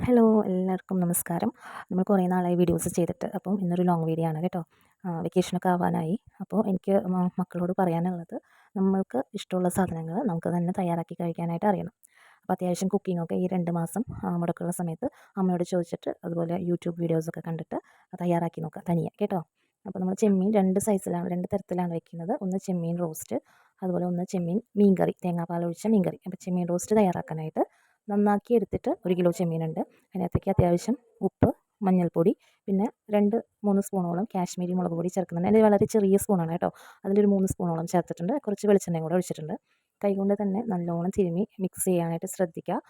Hello എല്ലാവർക്കും നമസ്കാരം. നമ്മൾ കുറേ നാളായി വീഡിയോസ് ചെയ്തിട്ട്. അപ്പം ഇന്നൊരു ലോങ് വീഡിയോ ആണ് കേട്ടോ. വെക്കേഷനൊക്കെ ആവാനായി. അപ്പോൾ എനിക്ക് മക്കളോട് പറയാനുള്ളത്, നമ്മൾക്ക് ഇഷ്ടമുള്ള സാധനങ്ങൾ നമുക്ക് തന്നെ തയ്യാറാക്കി കഴിക്കാനായിട്ട് അറിയണം. അപ്പോൾ അത്യാവശ്യം കുക്കിങ്ങൊക്കെ ഈ 2 മാസം മുടക്കുള്ള സമയത്ത് അമ്മയോട് ചോദിച്ചിട്ട് അതുപോലെ യൂട്യൂബ് വീഡിയോസൊക്കെ കണ്ടിട്ട് തയ്യാറാക്കി നോക്കുക തനിയെ കേട്ടോ. അപ്പോൾ നമ്മൾ ചെമ്മീൻ 2 തരത്തിലാണ് വെക്കുന്നത്. ഒന്ന് ചെമ്മീൻ റോസ്റ്റ്, അതുപോലെ ഒന്ന് ചെമ്മീൻ മീൻ കറി, തേങ്ങാപ്പാലൊഴിച്ച മീൻ കറി. അപ്പോൾ ചെമ്മീൻ റോസ്റ്റ് തയ്യാറാക്കാനായിട്ട് നന്നാക്കി എടുത്തിട്ട് 1 കിലോ ചെമ്മീനുണ്ട്. അതിനകത്തേക്ക് അത്യാവശ്യം ഉപ്പ്, മഞ്ഞൾപ്പൊടി, പിന്നെ 2-3 സ്പൂണോളം കാശ്മീരി മുളക് പൊടി ചേർക്കുന്നുണ്ട്. എൻ്റെ വളരെ ചെറിയ സ്പൂണാണ് കേട്ടോ. അതിലൊരു 3 സ്പൂണോളം ചേർത്തിട്ടുണ്ട്. കുറച്ച് വെളിച്ചെണ്ണയും കൂടെ ഒഴിച്ചിട്ടുണ്ട്. കൈകൊണ്ട് തന്നെ നല്ലോണം തിരുമ്മി മിക്സ് ചെയ്യാനായിട്ട് ശ്രദ്ധിക്കുക.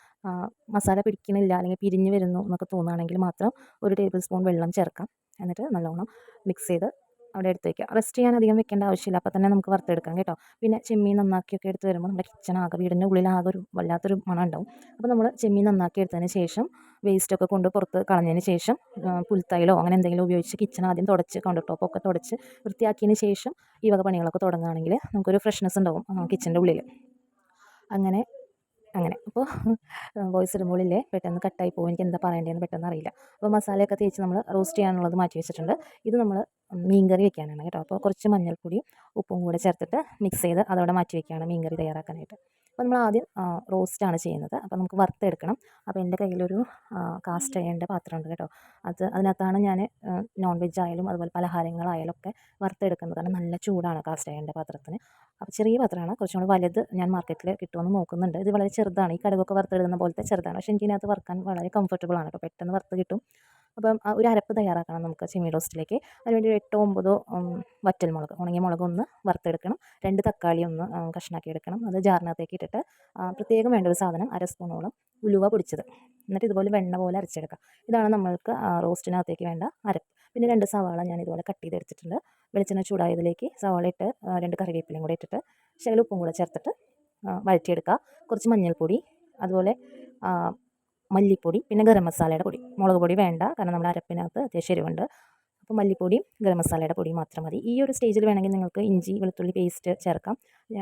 മസാല പിടിക്കണില്ല അല്ലെങ്കിൽ പിരിഞ്ഞ് വരുന്നു എന്നൊക്കെ തോന്നുകയാണെങ്കിൽ മാത്രം 1 ടേബിൾ സ്പൂൺ വെള്ളം ചേർക്കാം. എന്നിട്ട് നല്ലോണം മിക്സ് ചെയ്ത് അവിടെ എടുത്ത് വയ്ക്കുക. റെസ്റ്റ് ചെയ്യാൻ അധികം വെക്കേണ്ട ആവശ്യമില്ല. അപ്പോൾ തന്നെ നമുക്ക് വറുത്തെടുക്കാം കേട്ടോ. പിന്നെ ചെമ്മീൻ നന്നാക്കിയൊക്കെ എടുത്ത് വരുമ്പോൾ നമ്മുടെ കിച്ചണാകെ വീടിൻ്റെ ഉള്ളിലാകെ ഒരു വല്ലാത്തൊരു മണം ഉണ്ടാവും. അപ്പോൾ നമ്മൾ ചെമ്മീൻ നന്നാക്കി എടുത്തതിന് ശേഷം വേസ്റ്റൊക്കെ കൊണ്ട് പുറത്ത് കളഞ്ഞതിന് ശേഷം പുൽത്തൈലോ അങ്ങനെ എന്തെങ്കിലും ഉപയോഗിച്ച് കിച്ചൺ ആദ്യം തുടച്ച് കൗണ്ടർ ടോപ്പൊക്കെ തുടച്ച് വൃത്തിയാക്കിയതിന് ശേഷം ഈ വക പണികളൊക്കെ തുടങ്ങുകയാണെങ്കിൽ നമുക്കൊരു ഫ്രഷ്നെസ് ഉണ്ടാവും കിച്ചൻ്റെ ഉള്ളിൽ. അങ്ങനെ അങ്ങനെ അപ്പോൾ വോയിസ് ഇടുമ്പോഴില്ലേ പെട്ടെന്ന് കട്ടായി പോകും. എനിക്ക് എന്താ പറയേണ്ടതെന്ന് പെട്ടെന്ന് അറിയില്ല. അപ്പോൾ മസാലയൊക്കെ തേച്ച് നമ്മൾ റോസ്റ്റ് ചെയ്യാനുള്ളത് മാറ്റി വെച്ചിട്ടുണ്ട്. ഇത് നമ്മൾ മീൻ കറി വെക്കാനാണ് കേട്ടോ. അപ്പോൾ കുറച്ച് മഞ്ഞൾപ്പൊടിയും ഉപ്പും കൂടെ ചേർത്തിട്ട് മിക്സ് ചെയ്ത് അതവിടെ മാറ്റി വയ്ക്കുകയാണ് മീൻ കറി തയ്യാറാക്കാനായിട്ട്. അപ്പോൾ നമ്മൾ ആദ്യം റോസ്റ്റാണ് ചെയ്യുന്നത്. അപ്പോൾ നമുക്ക് വറുത്തെടുക്കണം. അപ്പോൾ എൻ്റെ കയ്യിലൊരു കാസ്റ്റ് അയണിൻ്റെ പാത്രമുണ്ട് കേട്ടോ. അതിനകത്താണ് ഞാൻ നോൺ വെജ് ആയാലും അതുപോലെ പലഹാരങ്ങളായാലും ഒക്കെ വറുത്തെടുക്കുന്നത്. കാരണം നല്ല ചൂടാണ് കാസ്റ്റ് അയണിൻ്റെ പാത്രത്തിന്. അപ്പോൾ ചെറിയ പാത്രമാണ്. കുറച്ചും കൂടി വലുത് ഞാൻ മാർക്കറ്റിൽ കിട്ടുമെന്ന് നോക്കുന്നുണ്ട്. ഇത് വളരെ ചെറുതാണ്. ഈ കടുകൊക്കെ വറുത്തെടുക്കുന്ന പോലത്തെ ചെറുതാണ്. പക്ഷേ എനിക്കിതിനകത്ത് വറുക്കാൻ വളരെ കംഫർട്ടബിളാണ് കേട്ടോ. പെട്ടെന്ന് വറുത്ത് കിട്ടും. അപ്പം ഒരു അരപ്പ് തയ്യാറാക്കണം നമുക്ക് ചെമ്മീൻ റോസ്റ്റിലേക്ക്. അതിനുവേണ്ടി 8-9 വറ്റൽമുളക്, ഉണങ്ങിയ മുളക് ഒന്ന് വറുത്തെടുക്കണം. 2 തക്കാളി ഒന്ന് കഷ്ണാക്കി എടുക്കണം. അത് ജാറിനകത്തേക്ക് ഇട്ടിട്ട് പ്രത്യേകം വേണ്ട ഒരു സാധനം 1 സ്പൂണോളം ഉലുവ പൊടിച്ചത്. എന്നിട്ട് ഇതുപോലെ വെണ്ണ പോലെ അരച്ചെടുക്കാം. ഇതാണ് നമ്മൾക്ക് റോസ്റ്റിനകത്തേക്ക് വേണ്ട അരപ്പ്. പിന്നെ 2 സവാള ഞാൻ ഇതുപോലെ കട്ട് ചെയ്തെടുത്തിട്ടുണ്ട്. വെളിച്ചെണ്ണ ചൂടായതിലേക്ക് സവാള ഇട്ട് 2 കറിവേപ്പിലയും കൂടെ ഇട്ടിട്ട് ശകലം ഉപ്പും കൂടെ ചേർത്തിട്ട് വഴറ്റിയെടുക്കുക. കുറച്ച് മഞ്ഞൾപ്പൊടി, അതുപോലെ മല്ലിപ്പൊടി, പിന്നെ ഗരം മസാലയുടെ പൊടി. മുളക് പൊടി വേണ്ട, കാരണം നമ്മുടെ അരപ്പിനകത്ത് അത്യാവശ്യം എരിവുണ്ട്. അപ്പോൾ മല്ലിപ്പൊടിയും ഗരം മസാലയുടെ പൊടിയും മാത്രം മതി. ഈ ഒരു സ്റ്റേജിൽ വേണമെങ്കിൽ നിങ്ങൾക്ക് ഇഞ്ചി വെളുത്തുള്ളി പേസ്റ്റ് ചേർക്കാം.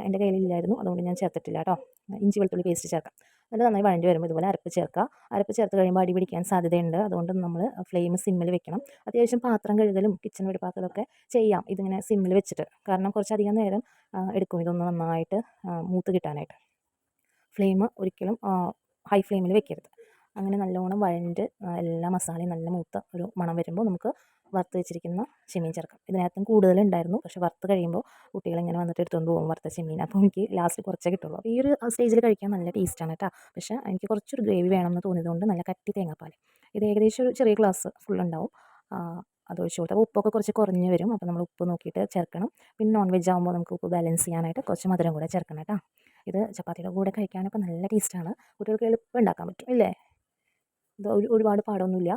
എൻ്റെ കയ്യിലില്ലായിരുന്നു, അതുകൊണ്ട് ഞാൻ ചേർത്തിട്ടില്ല കേട്ടോ. ഇഞ്ചി വെളുത്തുള്ളി പേസ്റ്റ് ചേർക്കാം. എന്നിട്ട് നന്നായി വഴണ്ടി വരുമ്പോൾ ഇതുപോലെ അരപ്പ് ചേർക്കുക. അരപ്പ് ചേർത്ത് കഴിയുമ്പോൾ അടി പിടിക്കാൻ സാധ്യതയുണ്ട്. അതുകൊണ്ട് നമ്മൾ ഫ്ലെയിം സിമ്മിൽ വെക്കണം. അത്യാവശ്യം പാത്രം കഴുകലും കിച്ചൺ വെടിപ്പാക്കലൊക്കെ ചെയ്യാം ഇതിങ്ങനെ സിമ്മിൽ വെച്ചിട്ട്. കാരണം കുറച്ചധികം നേരം എടുക്കും ഇതൊന്ന് നന്നായിട്ട് മൂത്ത് കിട്ടാനായിട്ട്. ഫ്ലെയിം ഒരിക്കലും ഹൈ ഫ്ലെയിമിൽ വെക്കരുത്. അങ്ങനെ നല്ലോണം വഴണ്ട് എല്ലാ മസാലയും നല്ല മൂത്ത ഒരു മണം വരുമ്പോൾ നമുക്ക് വറുത്ത് വെച്ചിരിക്കുന്ന ചെമ്മീൻ ചേർക്കാം. ഇതിനകത്തും കൂടുതലുണ്ടായിരുന്നു, പക്ഷേ വറുത്ത് കഴിയുമ്പോൾ കുട്ടികളിങ്ങനെ വന്നിട്ട് എടുത്തുകൊണ്ട് പോകും വറുത്ത ചെമ്മീൻ. അപ്പോൾ എനിക്ക് ലാസ്റ്റ് കുറച്ചേ കിട്ടുള്ളൂ. അപ്പോൾ ഈ ഒരു സ്റ്റേജിൽ കഴിക്കാൻ നല്ല ടേസ്റ്റാണ് കേട്ടോ. പക്ഷേ എനിക്ക് കുറച്ചൊരു ഗ്രേവി വേണമെന്ന് തോന്നിയതുകൊണ്ട് നല്ല കട്ടി തേങ്ങാപ്പാൽ, ഇത് ഏകദേശം ഒരു ചെറിയ ഗ്ലാസ് ഫുള്ളുണ്ടാവും, അതൊഴിച്ച് കൊടുത്താൽ ഉപ്പൊക്കെ കുറച്ച് കുറഞ്ഞ് വരും. അപ്പോൾ നമ്മൾ ഉപ്പ് നോക്കിയിട്ട് ചേർക്കണം. പിന്നെ നോൺ വെജ് ആകുമ്പോൾ നമുക്ക് ഉപ്പ് ബാലൻസ് ചെയ്യാനായിട്ട് കുറച്ച് മധുരം കൂടെ ചേർക്കണം കേട്ടോ. ഇത് ചപ്പാത്തിയുടെ കൂടെ കഴിക്കാനൊക്കെ നല്ല ടേസ്റ്റാണ്. കുട്ടികൾക്ക് എളുപ്പം ഉണ്ടാക്കാൻ പറ്റും ഇല്ലേ. ഇത് ഒരുപാട് പാടൊന്നുമില്ല,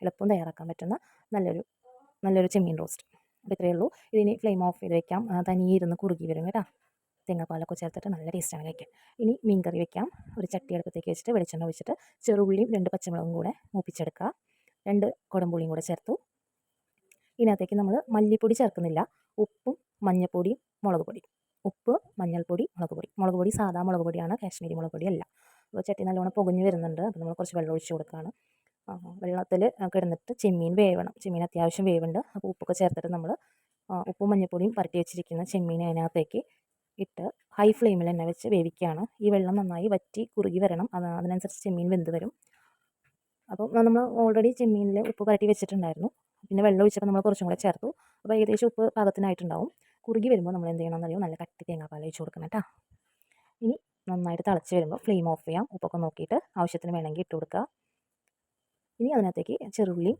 എളുപ്പം തയ്യാറാക്കാൻ പറ്റുന്ന നല്ലൊരു ചെമ്മീൻ റോസ്റ്റ്. അപ്പോൾ ഇത്രയേ ഉള്ളൂ. ഇതിനി ഫ്ലെയിം ഓഫ് ചെയ്ത് വെക്കാം. തനിയെ ഇരുന്ന് കുറുകി വരും കേട്ടോ. തേങ്ങാപ്പാലൊക്കെ ചേർത്തിട്ട് നല്ല ടേസ്റ്റാണ് കഴിക്കാൻ. ഇനി മീൻ കറി വെക്കാം. ഒരു ചട്ടി അടുപ്പത്തേക്ക് വെച്ചിട്ട് വെളിച്ചെണ്ണ ഒഴിച്ചിട്ട് ചെറുള്ളിയും 2 പച്ചമുളകും കൂടെ മൂപ്പിച്ചെടുക്കുക. 2 കുടംപുളിയും കൂടെ ചേർത്തു. ഇതിനകത്തേക്ക് നമ്മൾ മല്ലിപ്പൊടി ചേർക്കുന്നില്ല. ഉപ്പും മഞ്ഞൾപ്പൊടിയും മുളക് പൊടി. ഉപ്പ്, മഞ്ഞൾപ്പൊടി, മുളക് പൊടി സാധാ മുളക് പൊടിയാണ്, കാശ്മീരി മുളക് പൊടിയല്ല. അപ്പോൾ ചട്ടി നല്ലോണം പുകഞ്ഞ് വരുന്നുണ്ട്. അപ്പോൾ നമ്മൾ കുറച്ച് വെള്ളം ഒഴിച്ച് കൊടുക്കുകയാണ്. വെള്ളത്തിൽ കിടന്നിട്ട് ചെമ്മീൻ വേവണം. ചെമ്മീൻ അത്യാവശ്യം വേവുണ്ട്. അപ്പോൾ ഉപ്പൊക്കെ ചേർത്തിട്ട് നമ്മൾ ഉപ്പും മഞ്ഞൾപ്പൊടിയും പുരട്ടി വെച്ചിരിക്കുന്ന ചെമ്മീൻ അതിനകത്തേക്ക് ഇട്ട് ഹൈ ഫ്ലെയിമിൽ തന്നെ വെച്ച് വേവിക്കുകയാണ്. ഈ വെള്ളം നന്നായി വറ്റി കുറുകി വരണം. അതിനനുസരിച്ച് ചെമ്മീൻ വെന്ത് വരും. അപ്പോൾ നമ്മൾ ഓൾറെഡി ചെമ്മീനിൽ ഉപ്പ് പുരട്ടി വെച്ചിട്ടുണ്ടായിരുന്നു. പിന്നെ വെള്ളം ഒഴിച്ചപ്പോൾ നമ്മൾ കുറച്ചും കൂടെ ചേർത്തു. അപ്പോൾ ഏകദേശം ഉപ്പ് പാകത്തിനായിട്ടുണ്ടാവും. കുറുകി വരുമ്പോൾ നമ്മൾ എന്ത് ചെയ്യണമെന്നറിയോ, നല്ല കട്ടി തേങ്ങാപ്പാൽ ഒഴിച്ച് കൊടുക്കണം കേട്ടോ. ഇനി നന്നായിട്ട് തിളച്ച് വരുമ്പോൾ ഫ്ലെയിം ഓഫ് ചെയ്യാം. ഉപ്പൊക്കെ നോക്കിയിട്ട് ആവശ്യത്തിന് വേണമെങ്കിൽ ഇട്ട് കൊടുക്കുക. ഇനി അതിനകത്തേക്ക് ചെറുള്ളിയും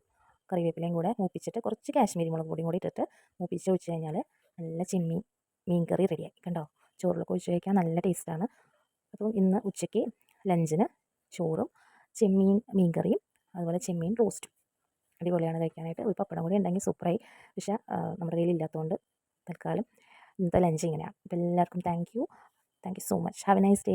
കറിവേപ്പിലയും കൂടെ മൂപ്പിച്ചിട്ട് കുറച്ച് കാശ്മീരി മുളക് പൊടിയും കൂടി ഇട്ടിട്ട് മൂപ്പിച്ച് ഒഴിച്ച് കഴിഞ്ഞാൽ നല്ല മീൻ കറി റെഡിയായി. കണ്ടോ, ചോറിലൊക്കെ ഒഴിച്ച് കഴിക്കാൻ നല്ല ടേസ്റ്റാണ്. അപ്പോൾ ഇന്ന് ഉച്ചയ്ക്ക് ലഞ്ചിന് ചോറും മീൻ കറിയും അതുപോലെ ചെമ്മീൻ റോസ്റ്റും അടിപൊളിയാണ് കഴിക്കാനായിട്ട്. ഒരു പപ്പടം കൂടി ഉണ്ടെങ്കിൽ സൂപ്പറായി. പക്ഷേ നമ്മുടെ കയ്യിൽ ഇല്ലാത്തതുകൊണ്ട് തൽക്കാലം ഇന്നത്തെ ലഞ്ച് ഇങ്ങനെയാണ്. അപ്പോൾ എല്ലാവർക്കും thank you so much. Have A nice day.